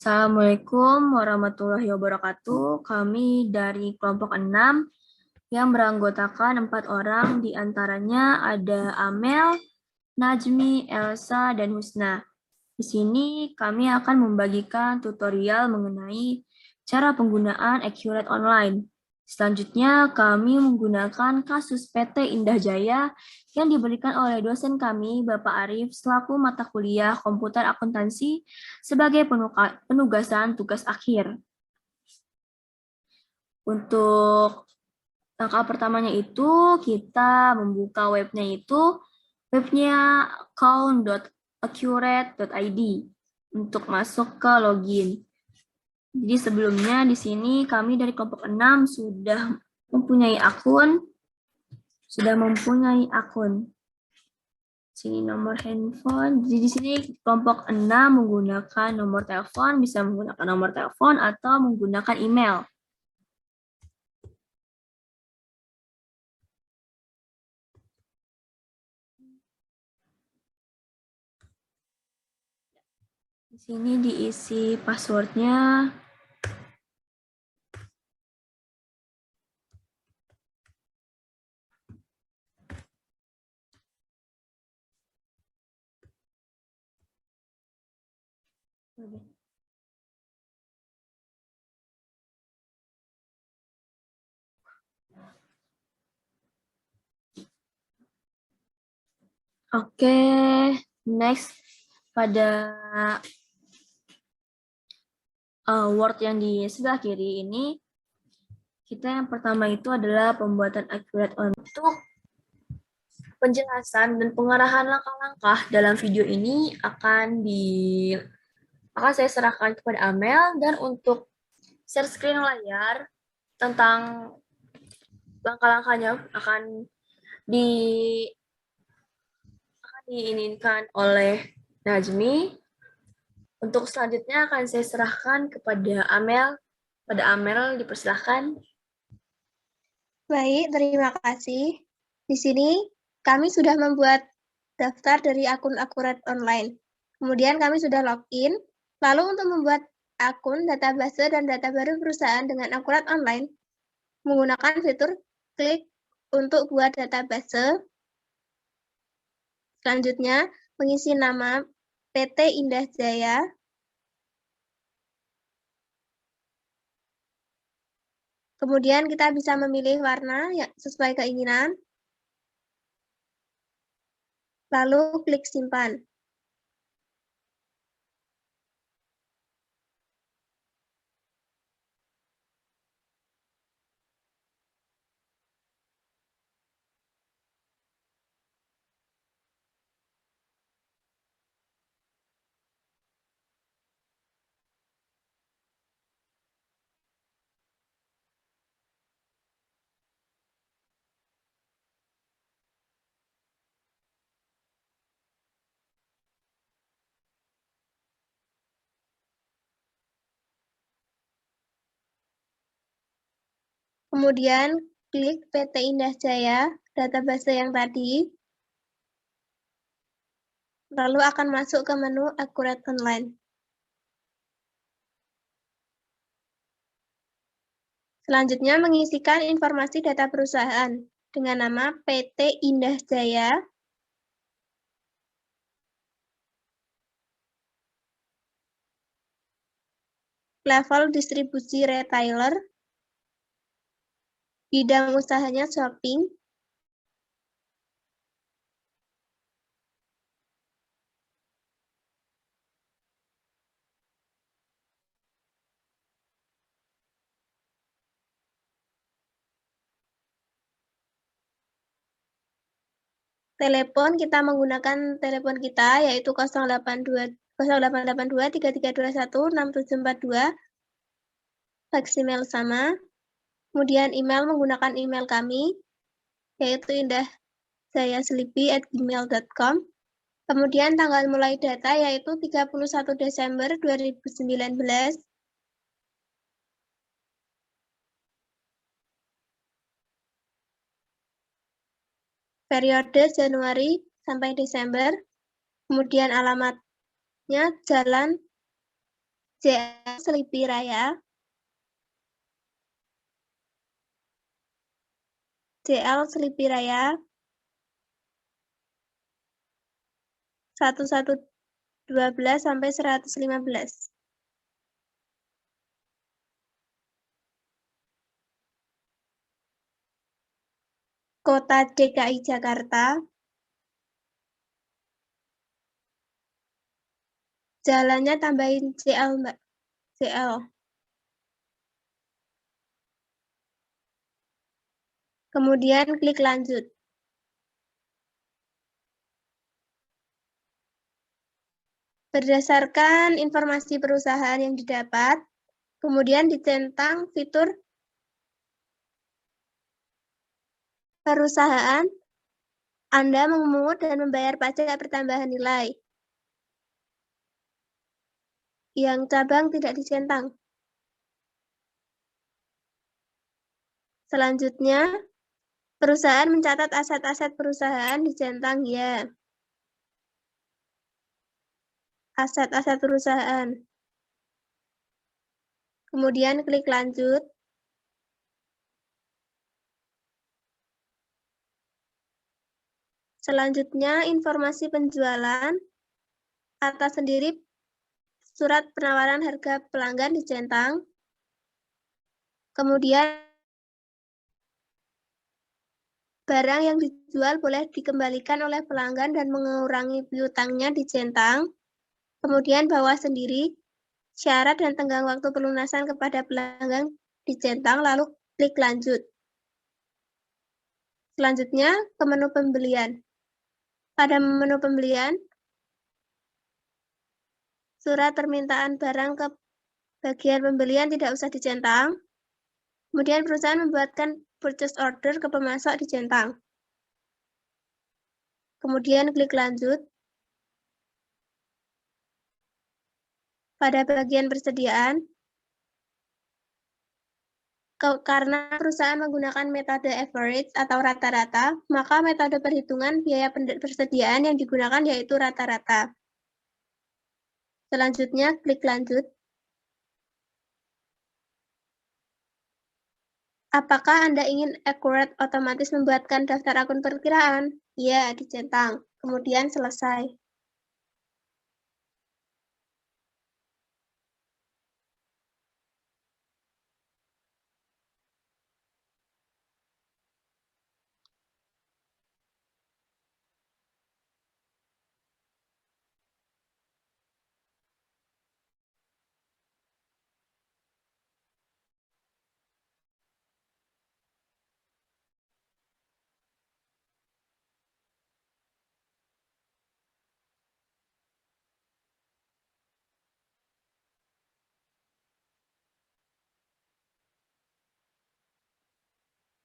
Assalamualaikum warahmatullahi wabarakatuh. Kami dari kelompok 6 yang beranggotakan 4 orang, di antaranya ada Amel, Najmi, Elsa, dan Husna. Di sini kami akan membagikan tutorial mengenai cara penggunaan Accurate Online. Selanjutnya, kami menggunakan kasus PT Indah Jaya yang diberikan oleh dosen kami, Bapak Arif, selaku mata kuliah komputer akuntansi sebagai penugasan tugas akhir. Untuk langkah pertamanya itu, kita membuka webnya account.accurate.id untuk masuk ke login. Jadi sebelumnya di sini kami dari kelompok 6 sudah mempunyai akun. Sini nomor handphone. Jadi di sini kelompok 6 menggunakan nomor telepon, bisa menggunakan nomor telepon atau menggunakan email. Di sini diisi passwordnya. Oke, next pada word yang di sebelah kiri ini, kita yang pertama itu adalah pembuatan Accurate Online. Untuk penjelasan dan pengarahan langkah-langkah dalam video ini akan saya serahkan kepada Amel, dan untuk share screen layar tentang langkah-langkahnya akan diinginkan oleh Najmi. Untuk selanjutnya akan saya serahkan kepada Amel. Pada Amel dipersilahkan. Baik, terima kasih. Di sini kami sudah membuat daftar dari akun Accurate Online. Kemudian kami sudah login. Lalu untuk membuat akun database dan data baru perusahaan dengan Accurate Online, menggunakan fitur klik untuk buat database. Selanjutnya, mengisi nama PT Indah Jaya. Kemudian kita bisa memilih warna yang sesuai keinginan. Lalu klik simpan. Kemudian klik PT Indah Jaya, database yang tadi. Lalu akan masuk ke menu Accurate Online. Selanjutnya mengisikan informasi data perusahaan dengan nama PT Indah Jaya, level distribusi retailer, bidang usahanya shopping, telepon kita menggunakan telepon kita yaitu 0882 3321 6742, fax email sama. Kemudian email menggunakan email kami yaitu indahjayaselipi@gmail.com. Kemudian tanggal mulai data yaitu 31 Desember 2019. Periode Januari sampai Desember. Kemudian alamatnya Jalan JL Selipi Raya, JL Selipi Raya, 1112 sampai 115. Kota DKI Jakarta, jalannya tambahin JL, Mbak. JL. Kemudian klik lanjut. Berdasarkan informasi perusahaan yang didapat, kemudian dicentang fitur perusahaan, Anda memungut dan membayar pajak pertambahan nilai. Yang cabang tidak dicentang. Selanjutnya, perusahaan mencatat aset-aset perusahaan dicentang ya. Aset-aset perusahaan. Kemudian klik lanjut. Selanjutnya, informasi penjualan atas sendiri surat penawaran harga pelanggan dicentang. Kemudian barang yang dijual boleh dikembalikan oleh pelanggan dan mengurangi piutangnya dicentang. Kemudian bawah sendiri, syarat dan tenggang waktu pelunasan kepada pelanggan dicentang, lalu klik lanjut. Selanjutnya ke menu pembelian. Pada menu pembelian, surat permintaan barang ke bagian pembelian tidak usah dicentang. Kemudian perusahaan membuatkan purchase order ke pemasok dicentang. Kemudian klik lanjut. Pada bagian persediaan, karena perusahaan menggunakan metode average atau rata-rata, maka metode perhitungan biaya persediaan yang digunakan yaitu rata-rata. Selanjutnya, klik lanjut. Apakah Anda ingin Accurate otomatis membuatkan daftar akun perkiraan? Ya, dicentang. Kemudian selesai.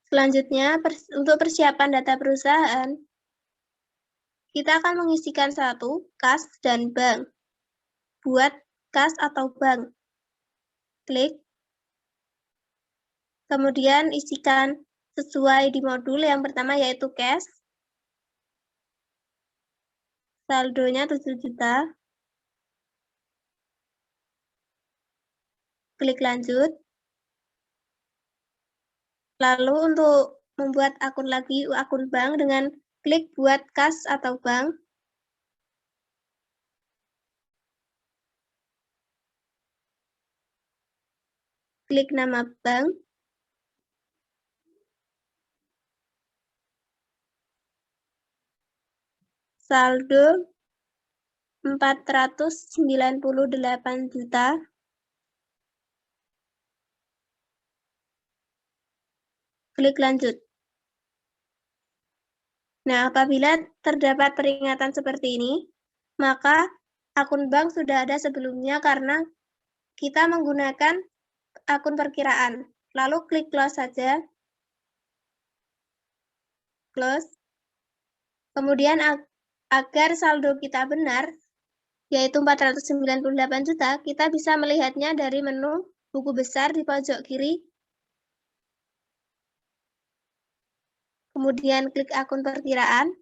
Selanjutnya, untuk persiapan data perusahaan, kita akan mengisikan satu, kas dan bank. Buat kas atau bank. Klik. Kemudian isikan sesuai di modul yang pertama yaitu cash. Saldonya 7 juta. Klik lanjut. Lalu untuk membuat akun lagi, akun bank dengan klik buat kas atau bank. Klik nama bank. Saldo 498 juta. Klik lanjut. Nah, apabila terdapat peringatan seperti ini, maka akun bank sudah ada sebelumnya karena kita menggunakan akun perkiraan. Lalu klik close saja. Close. Kemudian agar saldo kita benar, yaitu 498 juta, kita bisa melihatnya dari menu buku besar di pojok kiri. Kemudian klik akun perkiraan.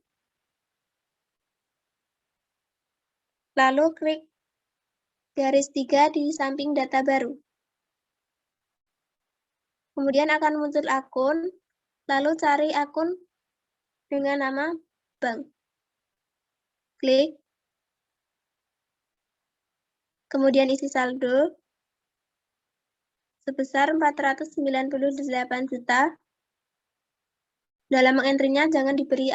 Lalu klik garis 3 di samping data baru. Kemudian akan muncul akun, lalu cari akun dengan nama bank. Klik, kemudian isi saldo sebesar 498 juta. Dalam mengentrinya jangan diberi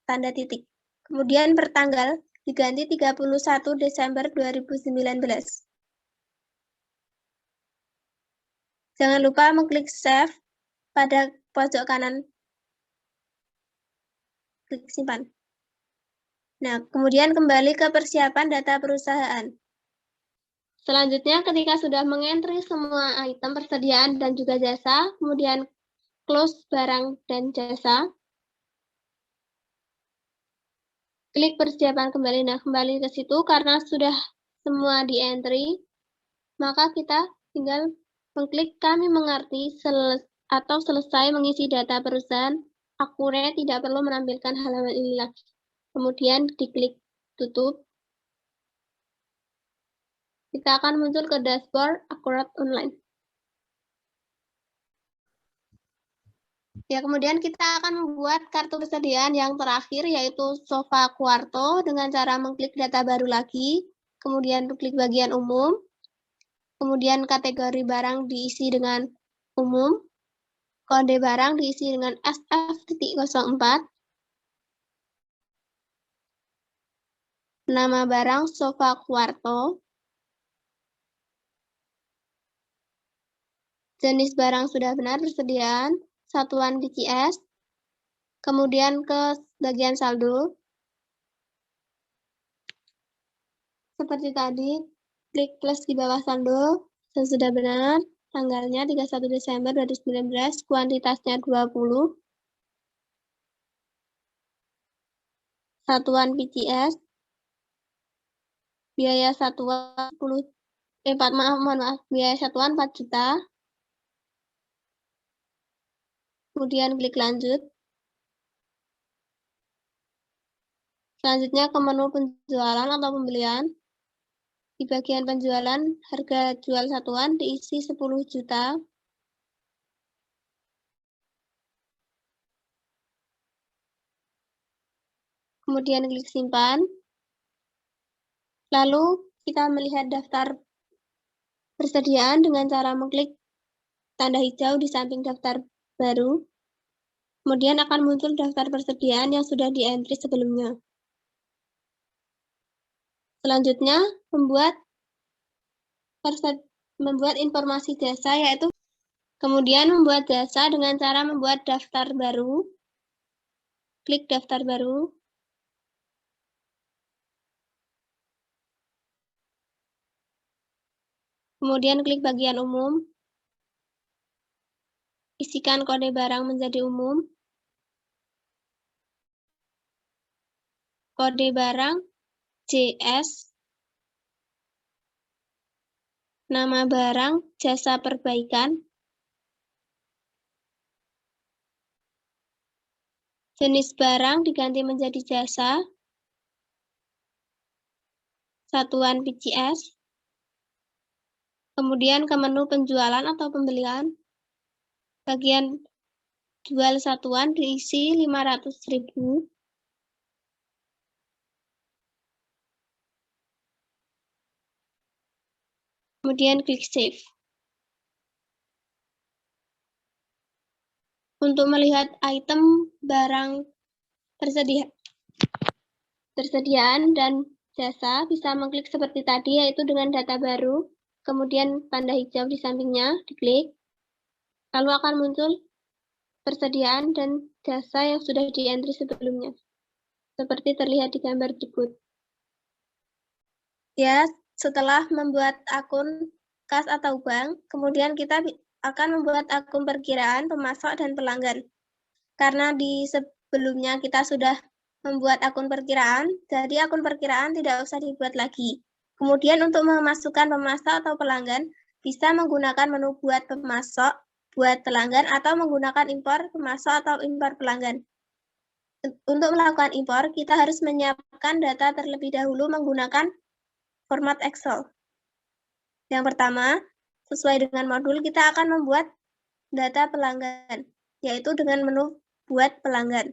tanda titik. Kemudian pertanggal diganti 31 Desember 2019. Jangan lupa mengklik save pada pojok kanan. Klik simpan. Nah, kemudian kembali ke persiapan data perusahaan. Selanjutnya, ketika sudah mengentri semua item persediaan dan juga jasa, kemudian close barang dan jasa, klik persiapan kembali. Nah, kembali ke situ karena sudah semua di entry, maka kita tinggal mengklik kami mengerti atau selesai mengisi data perusahaan, akurat, tidak perlu menampilkan halaman ini lagi. Kemudian diklik tutup. Kita akan muncul ke dashboard Akurat Online. Ya, kemudian kita akan membuat kartu persediaan yang terakhir, yaitu Sofa Kuarto, dengan cara mengklik data baru lagi, kemudian klik bagian umum, kemudian kategori barang diisi dengan umum, kode barang diisi dengan SF.04, nama barang Sofa Kuarto, jenis barang sudah benar persediaan, satuan BCS, kemudian ke bagian saldo. Seperti tadi, klik plus di bawah saldo, sudah benar, tanggalnya 31 Desember 2019, kuantitasnya 20, satuan BCS, biaya satuan 10, biaya satuan 4 juta, kemudian klik lanjut. Selanjutnya ke menu penjualan atau pembelian. Di bagian penjualan, harga jual satuan diisi 10 juta. Kemudian klik simpan. Lalu kita melihat daftar persediaan dengan cara mengklik tanda hijau di samping daftar baru. Kemudian akan muncul daftar persediaan yang sudah di-entry sebelumnya. Selanjutnya, membuat informasi jasa, yaitu kemudian membuat jasa dengan cara membuat daftar baru. Klik daftar baru. Kemudian klik bagian umum. Isikan kode barang menjadi umum. Kode barang JS. Nama barang jasa perbaikan. Jenis barang diganti menjadi jasa. Satuan BCS. Kemudian ke menu penjualan atau pembelian. Bagian jual satuan diisi 500.000. Kemudian klik save. Untuk melihat item barang persediaan dan jasa, bisa mengklik seperti tadi, yaitu dengan data baru, kemudian tanda hijau di sampingnya, diklik, lalu akan muncul persediaan dan jasa yang sudah di-entry sebelumnya, seperti terlihat di gambar berikut. Ya, setelah membuat akun kas atau bank, kemudian kita akan membuat akun perkiraan, pemasok, dan pelanggan. Karena di sebelumnya kita sudah membuat akun perkiraan, jadi akun perkiraan tidak usah dibuat lagi. Kemudian untuk memasukkan pemasok atau pelanggan, bisa menggunakan menu buat pemasok, buat pelanggan, atau menggunakan impor pemasok atau impor pelanggan. Untuk melakukan impor, kita harus menyiapkan data terlebih dahulu menggunakan format Excel. Yang pertama, sesuai dengan modul, kita akan membuat data pelanggan, yaitu dengan menu buat pelanggan.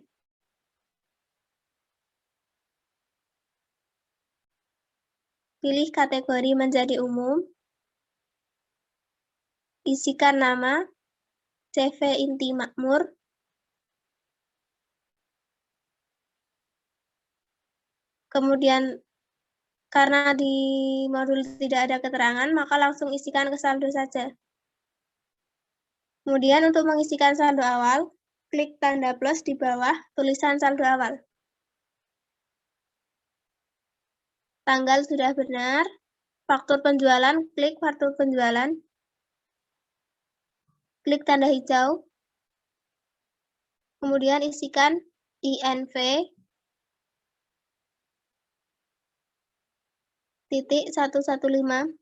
Pilih kategori menjadi umum, isikan nama, CV inti makmur, kemudian karena di modul tidak ada keterangan, maka langsung isikan ke saldo saja. Kemudian untuk mengisikan saldo awal, klik tanda plus di bawah tulisan saldo awal. Tanggal sudah benar, faktur penjualan, klik faktur penjualan, klik tanda hijau, kemudian isikan INV, titik 115.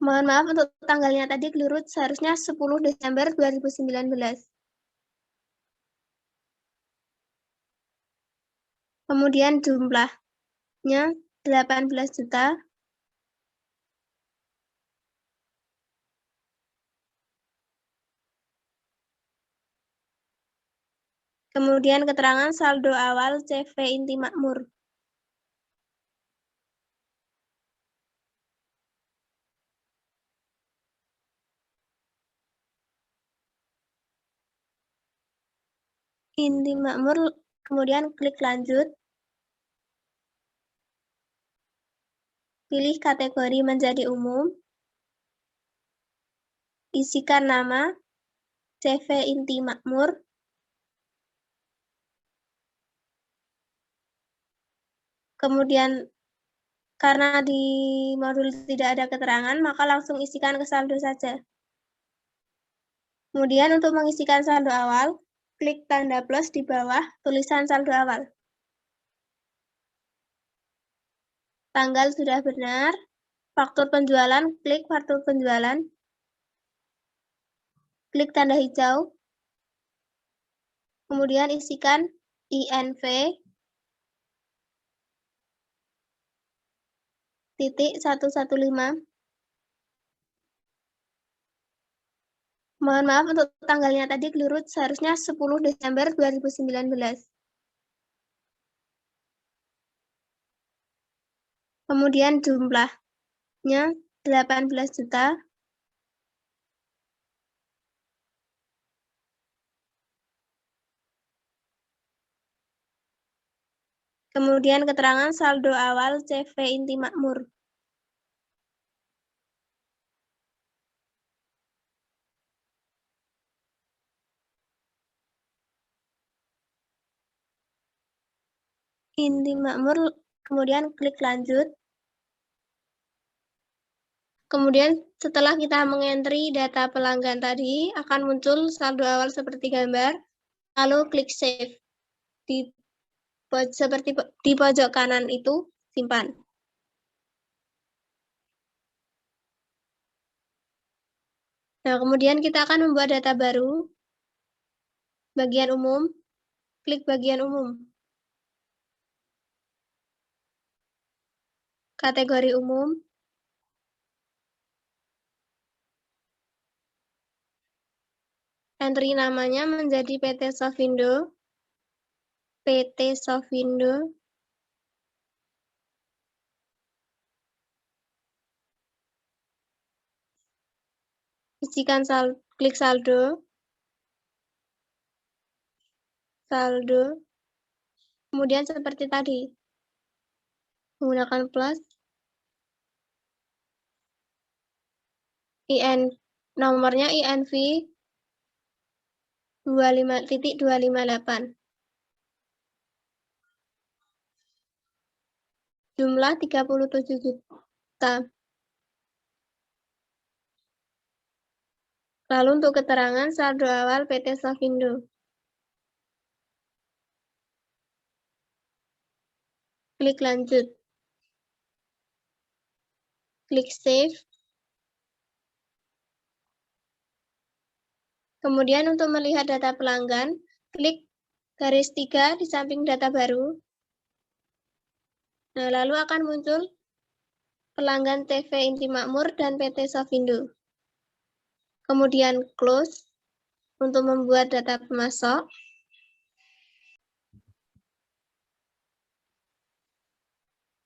Mohon maaf untuk tanggalnya tadi keliru, seharusnya 10 Desember 2019. Kemudian jumlahnya 18 juta. Kemudian keterangan saldo awal CV inti makmur. Inti makmur, kemudian klik lanjut. Pilih kategori menjadi umum. Isikan nama, CV inti makmur. Kemudian karena di modul tidak ada keterangan, maka langsung isikan ke saldo saja. Kemudian untuk mengisikan saldo awal, klik tanda plus di bawah tulisan saldo awal. Tanggal sudah benar, faktur penjualan, klik faktur penjualan, klik tanda hijau, kemudian isikan INV, titik 115. Mohon maaf untuk tanggalnya tadi keliru, seharusnya 10 Desember 2019. Kemudian jumlahnya 18 juta. Kemudian keterangan saldo awal CV inti makmur. Inti makmur, kemudian klik lanjut. Kemudian setelah kita mengentri data pelanggan tadi, akan muncul saldo awal seperti gambar, lalu klik save. Seperti di pojok kanan itu, simpan. Nah, kemudian kita akan membuat data baru. Bagian umum, klik bagian umum. Kategori umum. Entry namanya menjadi PT Sofindo. PT Sofindo. Isikan klik saldo. Saldo. Kemudian seperti tadi. Menggunakan plus. Nomornya INV 25.258. Jumlah 37 juta. Lalu untuk keterangan saldo awal PT Sofindo. Klik lanjut. Klik save. Kemudian untuk melihat data pelanggan, klik garis 3 di samping data baru. Nah, lalu akan muncul pelanggan TV Inti Makmur dan PT Sofindo. Kemudian close untuk membuat data pemasok.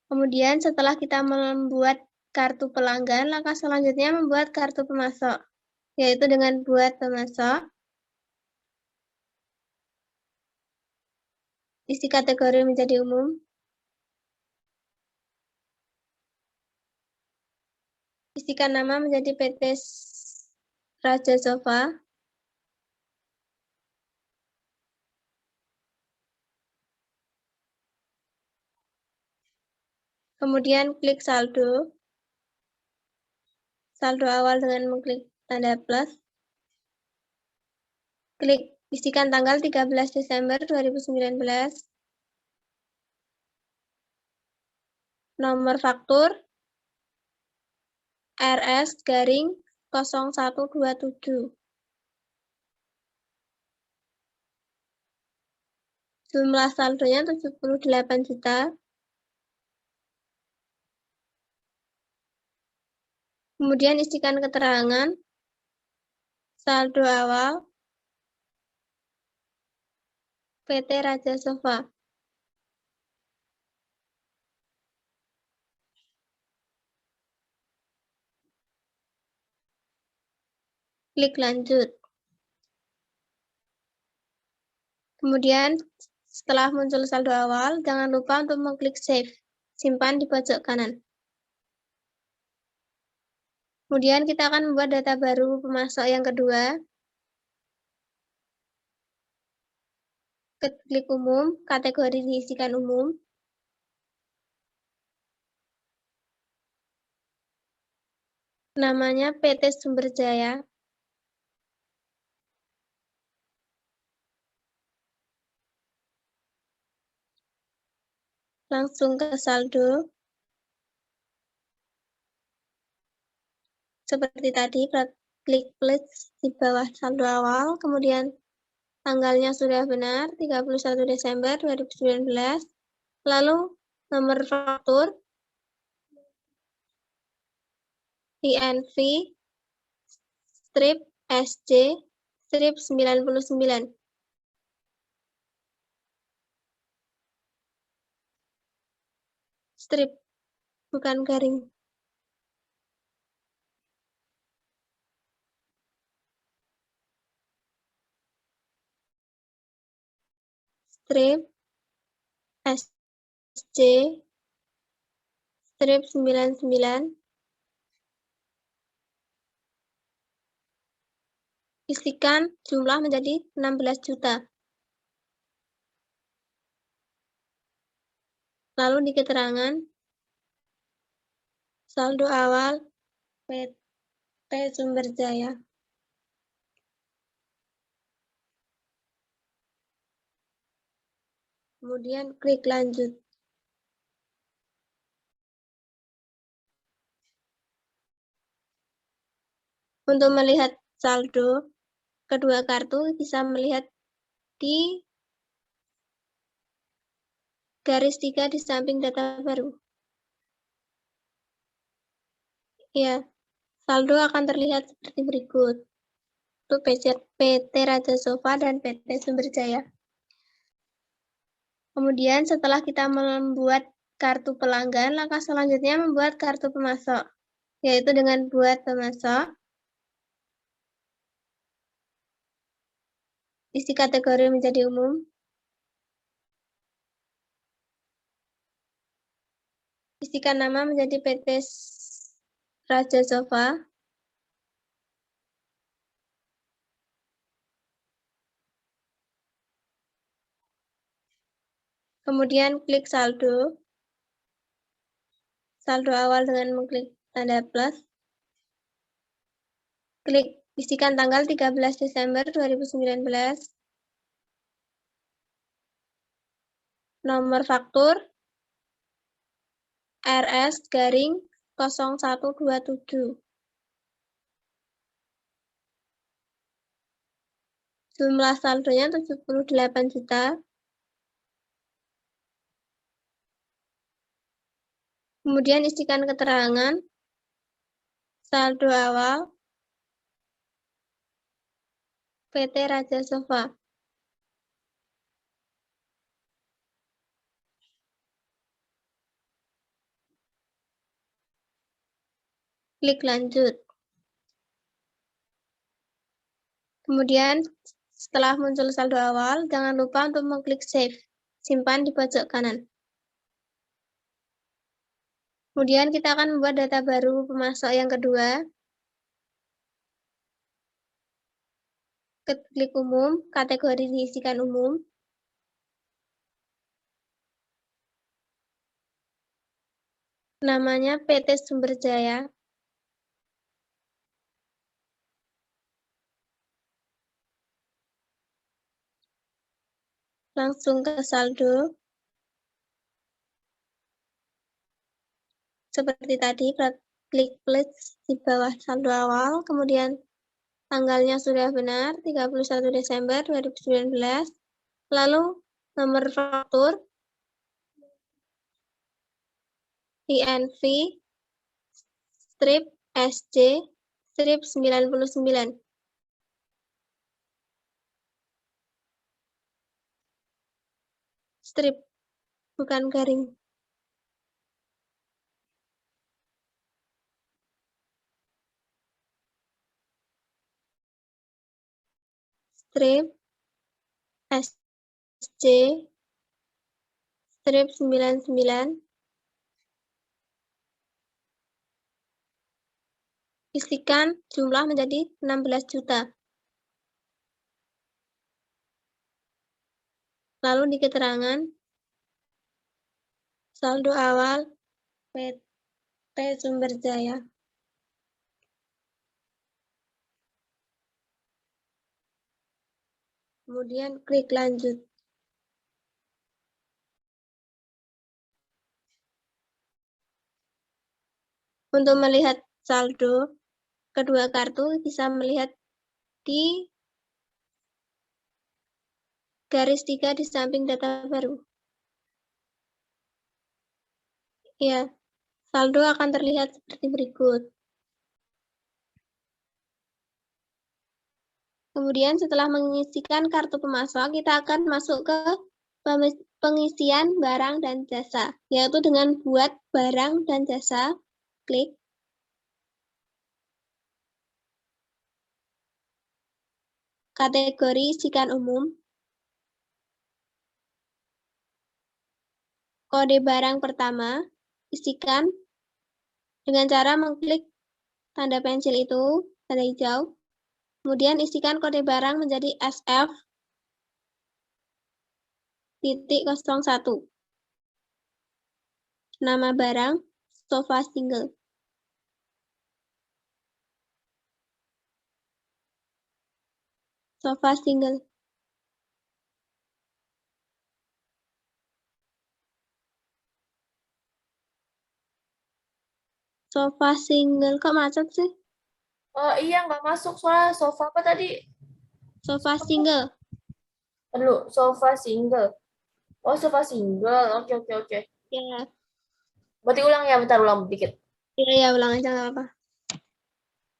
Kemudian setelah kita membuat kartu pelanggan, langkah selanjutnya membuat kartu pemasok, yaitu dengan buat pemasok, isi kategori menjadi umum, isikan nama menjadi PT Raja Sofa, kemudian klik saldo, saldo awal dengan mengklik tanda plus, klik isikan tanggal 13 Desember 2019, nomor faktur, RS-0127. Jumlah saldonya 78 juta. Kemudian isikan keterangan, saldo awal, PT Raja Sofa. Klik lanjut. Kemudian setelah muncul saldo awal, jangan lupa untuk mengklik save, simpan di pojok kanan. Kemudian kita akan membuat data baru pemasok yang kedua. Klik umum, kategori diisikan umum. Namanya PT Sumberjaya. Langsung ke saldo. Seperti tadi, klik plus di bawah saldo awal, kemudian tanggalnya sudah benar, 31 Desember 2019. Lalu nomor faktur, INV, strip SC, strip 99. Strip, bukan garing. Strip SC, strip 99. Isikan jumlah menjadi 16 juta. Lalu di keterangan, saldo awal PT Sumberjaya. Kemudian klik lanjut. Untuk melihat saldo kedua kartu bisa melihat di garis 3 di samping data baru. Ya, saldo akan terlihat seperti berikut. Untuk PT Raja Sofa dan PT Sumberjaya. Kemudian setelah kita membuat kartu pelanggan, langkah selanjutnya membuat kartu pemasok, yaitu dengan buat pemasok, isi kategori menjadi umum, isikan nama menjadi PT Raja Sofa, kemudian klik saldo, saldo awal dengan mengklik tanda plus, klik isikan tanggal 13 Desember 2019, nomor faktur, RS-0127. Jumlah saldonya 78 juta. Kemudian isikan keterangan, saldo awal, PT Raja Sofa. Klik lanjut. Kemudian setelah muncul saldo awal, jangan lupa untuk mengklik save. Simpan di pojok kanan. Kemudian kita akan membuat data baru pemasok yang kedua. Klik umum, kategori diisikan umum. Namanya PT Sumberjaya. Langsung ke saldo. Seperti tadi, klik plus di bawah saldo awal, kemudian tanggalnya sudah benar, 31 Desember 2019. Lalu nomor faktur, INV, strip SC, strip 99. Strip, bukan garing. Strip SC, strip 99. Isikan jumlah menjadi 16 juta. Lalu di keterangan, saldo awal PT Sumberjaya. Kemudian klik lanjut. Untuk melihat saldo kedua kartu bisa melihat di garis 3 di samping data baru. Ya, saldo akan terlihat seperti berikut. Kemudian setelah mengisikan kartu pemasok, kita akan masuk ke pengisian barang dan jasa, yaitu dengan buat barang dan jasa. Klik. Kategori isikan umum. Kode barang pertama, isikan dengan cara mengklik tanda pensil itu, tanda hijau. Kemudian isikan kode barang menjadi SF.01. Nama barang, sofa single. Sofa single. Sofa single. Kok macet sih? Oh iya, nggak masuk soalnya sofa apa tadi? Sofa single. Perlu sofa single. Oh, sofa single. Oke, oke, oke. Ya, Berarti ulang ya, bentar ulang dikit. ya, ulang aja nggak apa.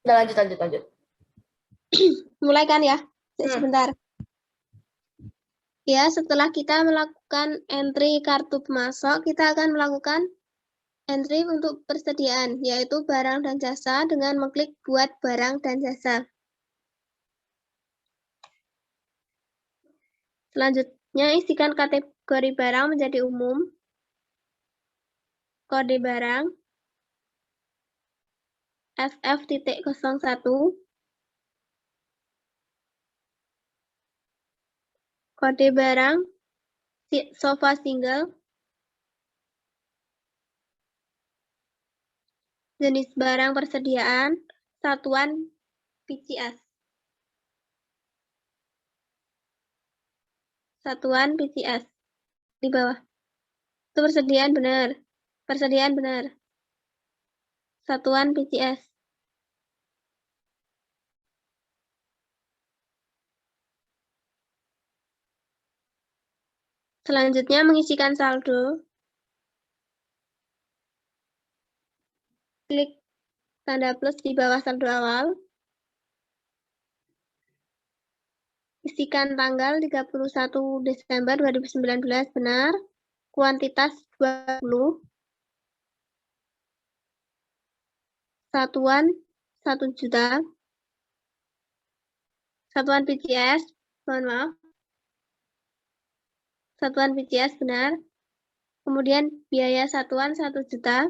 Udah lanjut, lanjut, lanjut. Mulai kan ya? Hmm. Sebentar. Ya, setelah kita melakukan entry kartu pemasok, kita akan melakukan entry untuk persediaan, yaitu barang dan jasa dengan mengklik buat barang dan jasa. Selanjutnya, isikan kategori barang menjadi umum. Kode barang FF.01. Kode barang sofa single. Jenis barang persediaan satuan PCS. Satuan PCS di bawah. Itu persediaan benar. Persediaan benar. Satuan PCS. Selanjutnya mengisikan saldo. klik tanda plus di bawah saldo awal. Isikan tanggal 31 Desember 2019 benar. Kuantitas 20. Satuan 1 juta. Satuan PCS, mohon maaf. Satuan PCS benar. Kemudian biaya satuan 1 juta.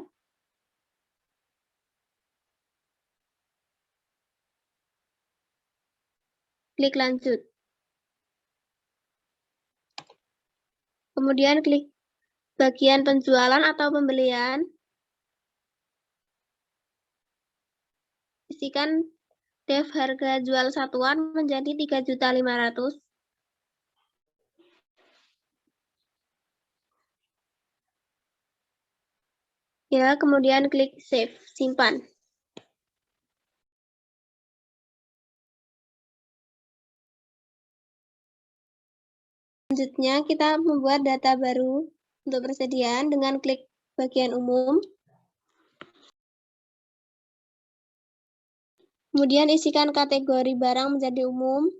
Klik lanjut. Kemudian klik bagian penjualan atau pembelian. Isikan dev harga jual satuan menjadi 3.500.000. Ya, kemudian klik save, simpan. Selanjutnya, kita membuat data baru untuk persediaan dengan klik bagian umum. Kemudian isikan kategori barang menjadi umum.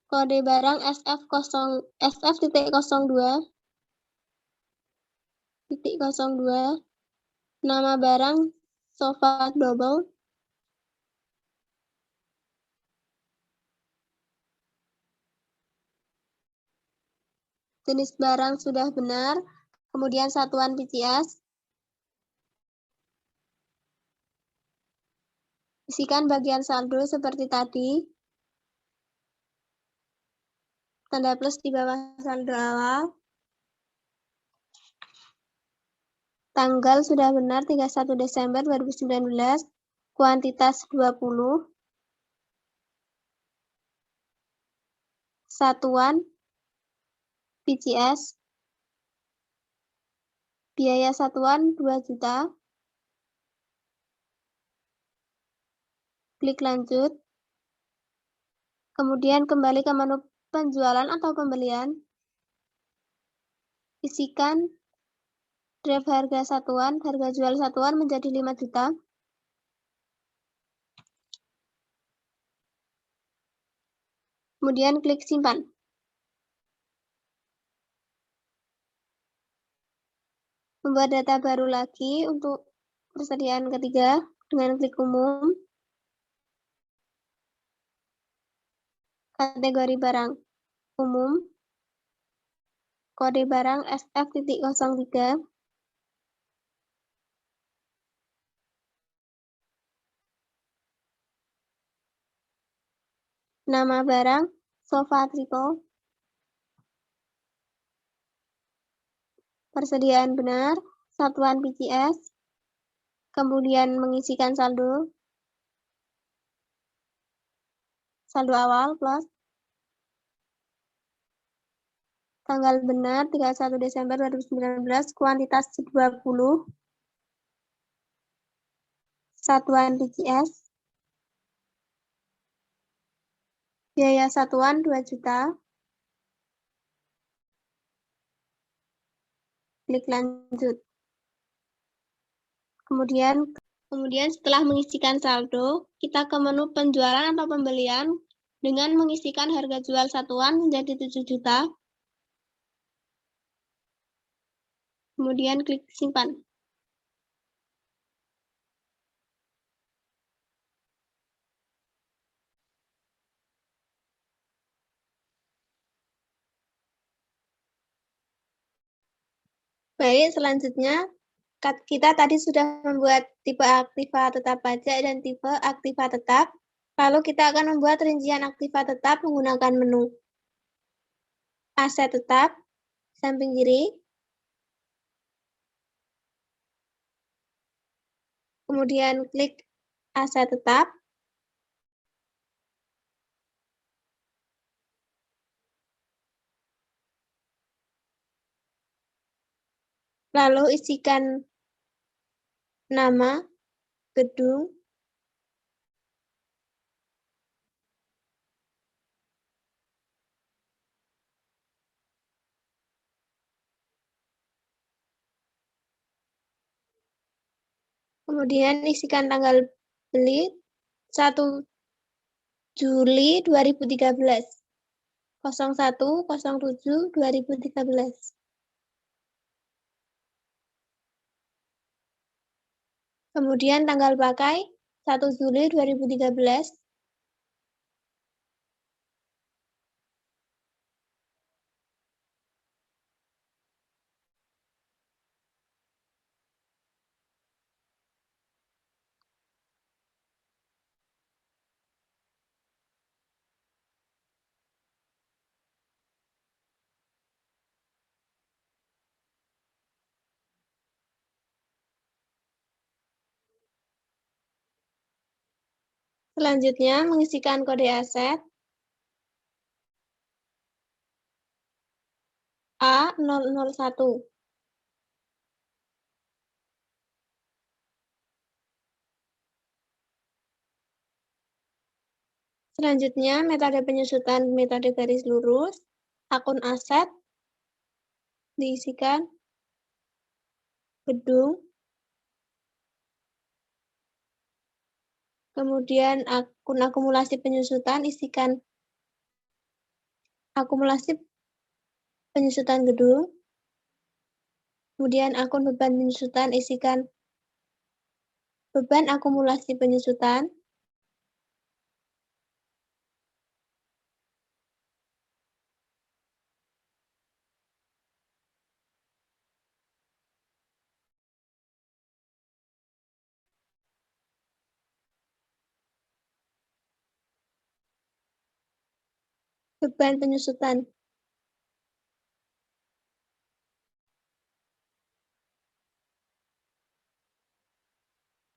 Kode barang SF.02.02. Nama barang sofa double. Jenis barang sudah benar. Kemudian satuan PCS. Isikan bagian saldo seperti tadi. Tanda plus di bawah saldo awal. Tanggal sudah benar 31 Desember 2019. Kuantitas 20. Satuan PCS. Biaya satuan 2 juta. Klik lanjut. Kemudian kembali ke menu penjualan atau pembelian. Isikan draft harga satuan, harga jual satuan menjadi 5 juta. Kemudian klik simpan. Membuat data baru lagi untuk persediaan ketiga dengan klik umum. Kategori barang umum. Kode barang SF.03. Nama barang sofa triple. Persediaan benar, satuan PCS. Kemudian mengisikan saldo. Saldo awal plus. Tanggal benar 31 Desember 2019, kuantitas 20. Satuan PCS. Biaya satuan 2 juta. Klik lanjut. Kemudian setelah mengisikan saldo, kita ke menu penjualan atau pembelian dengan mengisikan harga jual satuan menjadi 7 juta. Kemudian klik simpan. Baik, selanjutnya kita tadi sudah membuat tipe aktiva tetap pajak dan tipe aktiva tetap. Lalu kita akan membuat rincian aktiva tetap menggunakan menu aset tetap, samping kiri. Kemudian klik aset tetap. Lalu isikan nama, gedung, Kemudian isikan tanggal beli 1 Juli 2013. 01.07 2013. Kemudian tanggal pakai 1 Juli 2013. Selanjutnya mengisikan kode aset A001. Selanjutnya metode penyusutan metode garis lurus, akun aset, diisikan gedung, kemudian akun akumulasi penyusutan, isikan akumulasi penyusutan gedung, kemudian akun beban penyusutan, isikan beban akumulasi penyusutan, beban penyusutan,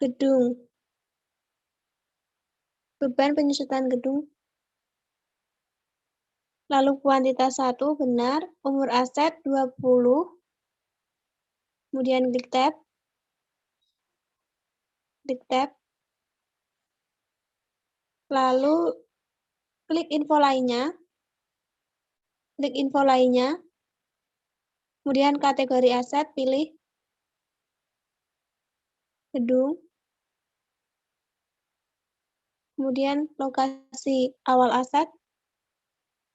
gedung, beban penyusutan gedung, lalu kuantitas 1 benar, umur aset 20, kemudian klik tab, lalu klik info lainnya, kemudian kategori aset, pilih gedung, kemudian lokasi awal aset,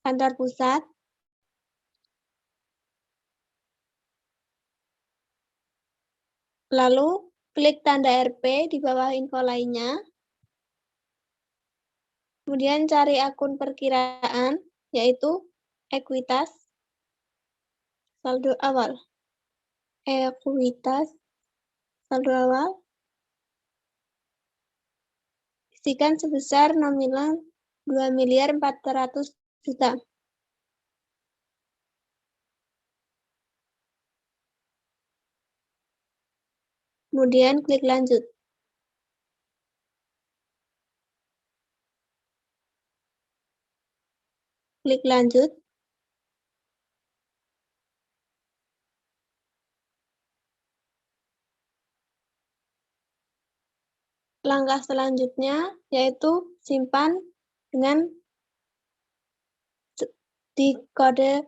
kantor pusat, lalu klik tanda RP di bawah info lainnya, kemudian cari akun perkiraan, yaitu ekuitas, saldo awal. Ekuitas, saldo awal, isikan sebesar nominal 2.400.000.000. Kemudian klik lanjut. Klik lanjut. Langkah selanjutnya yaitu simpan dengan di kode